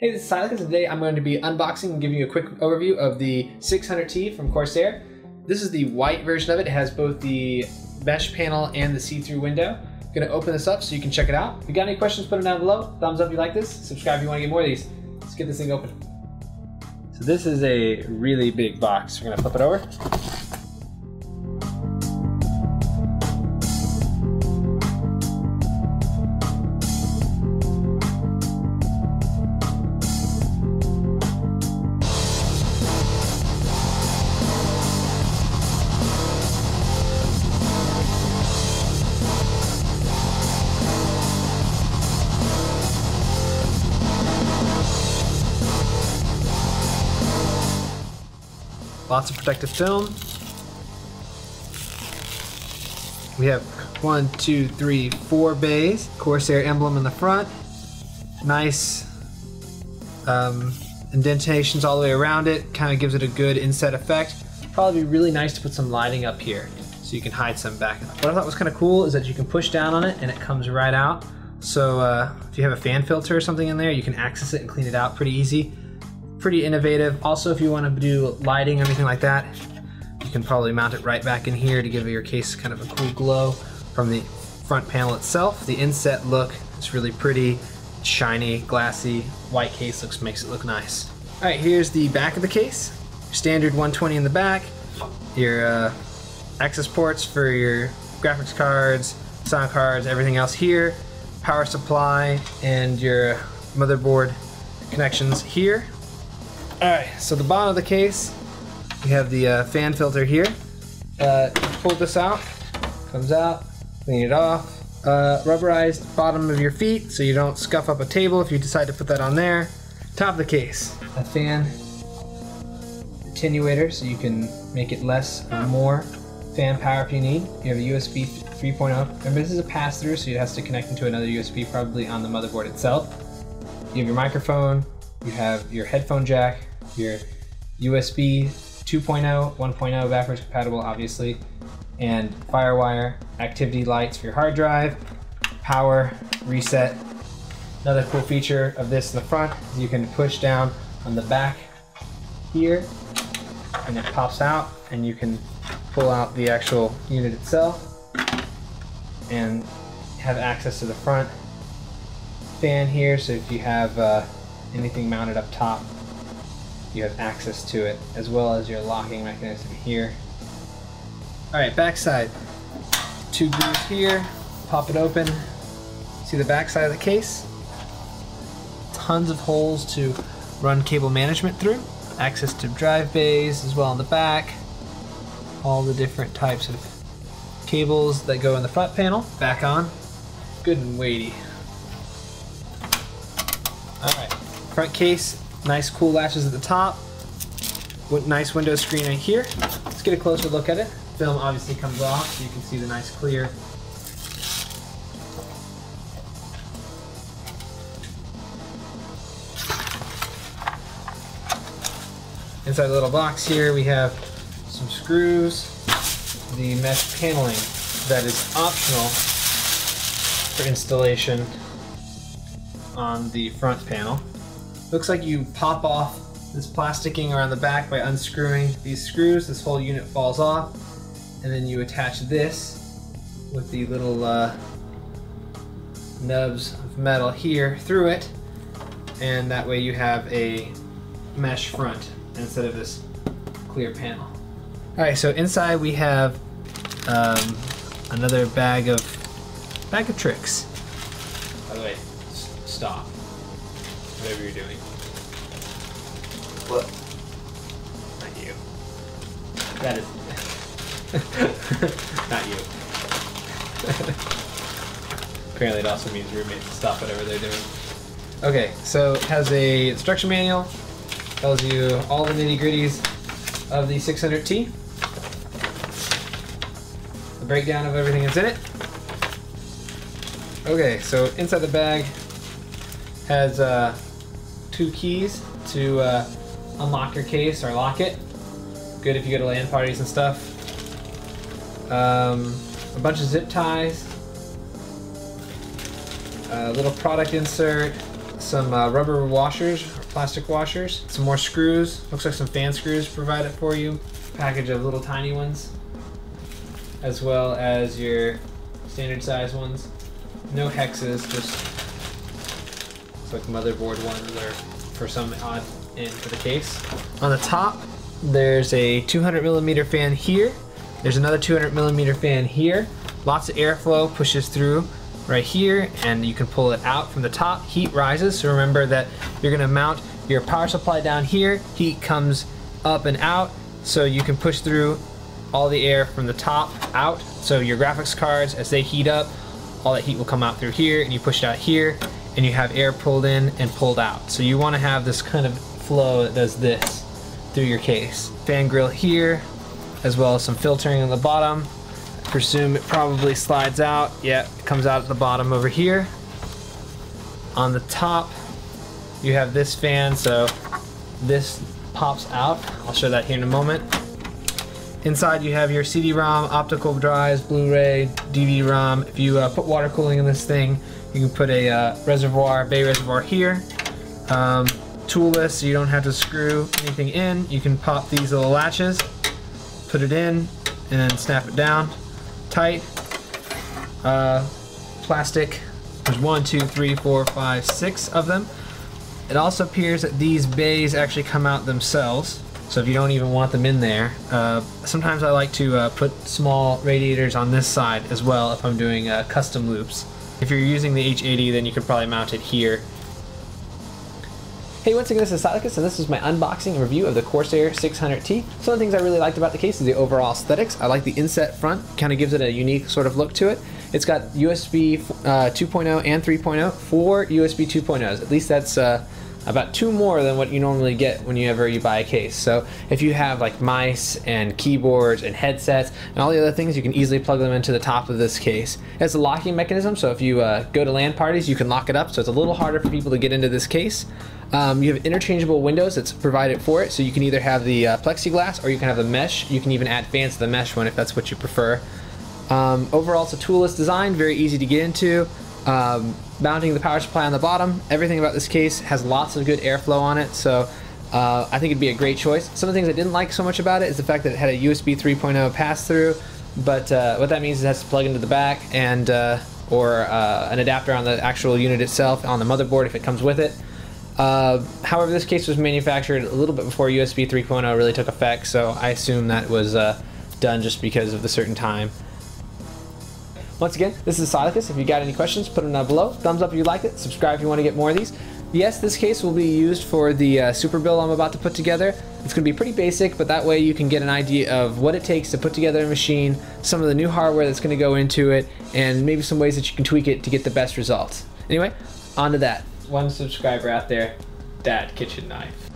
Hey, this is Psylacus, and today I'm going to be unboxing and giving you a quick overview of the 600T from Corsair. This is the white version of it. It has both the mesh panel and the see-through window. I'm going to open this up so you can check it out. If you got any questions, put them down below. Thumbs up if you like this. Subscribe if you want to get more of these. Let's get this thing open. So this is a really big box. We're going to flip it over. Lots of protective film. We have 1, 2, 3, 4 bays. Corsair emblem in the front. Nice indentations all the way around it. Kind of gives it a good inset effect. Probably be really nice to put some lighting up here so you can hide some back. What I thought was kind of cool is that you can push down on it and it comes right out. So if you have a fan filter or something in there, you can access it and clean it out pretty easy. Pretty innovative. Also, if you want to do lighting or anything like that, you can probably mount it right back in here to give your case kind of a cool glow from the front panel itself. The inset look is really pretty, shiny, glassy. White case makes it look nice. All right, here's the back of the case. Standard 120 in the back. Your access ports for your graphics cards, sound cards, everything else here. Power supply and your motherboard connections here. Alright, so the bottom of the case, we have the fan filter here. Pull this out, comes out, clean it off. Rubberized bottom of your feet so you don't scuff up a table if you decide to put that on there. Top of the case, a fan attenuator so you can make it less or more fan power if you need. You have a USB 3.0. Remember, this is a pass-through, so it has to connect into another USB probably on the motherboard itself. You have your microphone, you have your headphone jack, your USB 2.0, 1.0 backwards compatible obviously, and FireWire activity lights for your hard drive, power, reset. Another cool feature of this in the front is you can push down on the back here and it pops out and you can pull out the actual unit itself and have access to the front fan here, so if you have anything mounted up top, you have access to it, as well as your locking mechanism here. Alright, backside. 2 grooves here, pop it open. See the backside of the case? Tons of holes to run cable management through. Access to drive bays as well in the back. All the different types of cables that go in the front panel. Back on. Good and weighty. Alright, front case. Nice cool latches at the top. Nice window screen right here. Let's get a closer look at it. Film obviously comes off so you can see the nice clear. Inside the little box here we have some screws, the mesh paneling that is optional for installation on the front panel. Looks like you pop off this plasticking around the back by unscrewing these screws. This whole unit falls off, and then you attach this with the little nubs of metal here through it, and that way you have a mesh front instead of this clear panel. Alright, so inside we have another bag of tricks. By the way, stop. Whatever you're doing. What? Not you. That is... not you. Apparently it also means roommates to stop whatever they're doing. Okay, so it has a instruction manual. Tells you all the nitty-gritties of the 600T. The breakdown of everything that's in it. Okay, so inside the bag has 2 keys to unlock your case or lock it. Good if you go to LAN parties and stuff. A bunch of zip ties, a little product insert, some rubber washers, or plastic washers, some more screws. Looks like some fan screws provided for you. Package of little tiny ones, as well as your standard size ones. No hexes, just looks like motherboard ones or for some odd end for the case. On the top, there's a 200mm fan here. There's another 200mm fan here. Lots of airflow pushes through right here, and you can pull it out from the top. Heat rises, so remember that you're gonna mount your power supply down here. Heat comes up and out, so you can push through all the air from the top out. So your graphics cards, as they heat up, all that heat will come out through here, and you push it out here, and you have air pulled in and pulled out. So you wanna have this kind of flow that does this through your case. Fan grill here, as well as some filtering on the bottom. I presume it probably slides out. Yeah, it comes out at the bottom over here. On the top, you have this fan, so this pops out. I'll show that here in a moment. Inside you have your CD-ROM, optical drives, Blu-ray, DVD-ROM. If you put water cooling in this thing, you can put a reservoir, bay reservoir here. Toolless, so you don't have to screw anything in. You can pop these little latches, put it in, and snap it down tight. Plastic, there's 1, 2, 3, 4, 5, 6 of them. It also appears that these bays actually come out themselves, so if you don't even want them in there. Sometimes I like to put small radiators on this side as well if I'm doing custom loops. If you're using the H80, then you could probably mount it here. Hey, once again, this is Psylacus, and this is my unboxing and review of the Corsair 600T. Some of the things I really liked about the case is the overall aesthetics. I like the inset front, kind of gives it a unique sort of look to it. It's got USB 2.0 and 3.0, 4 USB 2.0s. At least that's about 2 more than what you normally get whenever you buy a case. So if you have like mice and keyboards and headsets and all the other things, you can easily plug them into the top of this case. It has a locking mechanism, so if you go to LAN parties, you can lock it up, so it's a little harder for people to get into this case. You have interchangeable windows that's provided for it, so you can either have the plexiglass or you can have the mesh. You can even add fans to the mesh one if that's what you prefer. Overall, it's a toolless design, very easy to get into. Mounting the power supply on the bottom, everything about this case has lots of good airflow on it, so I think it'd be a great choice. Some of the things I didn't like so much about it is the fact that it had a USB 3.0 pass-through, but what that means is it has to plug into the back and or an adapter on the actual unit itself on the motherboard if it comes with it. However, this case was manufactured a little bit before USB 3.0 really took effect, so I assume that was done just because of the certain time. Once again, this is Psylacus. If you got any questions, put them down below. Thumbs up if you liked it. Subscribe if you want to get more of these. Yes, this case will be used for the super build I'm about to put together. It's going to be pretty basic, but that way you can get an idea of what it takes to put together a machine, some of the new hardware that's going to go into it, and maybe some ways that you can tweak it to get the best results. Anyway, on to that. One subscriber out there, Dad Kitchen Knife.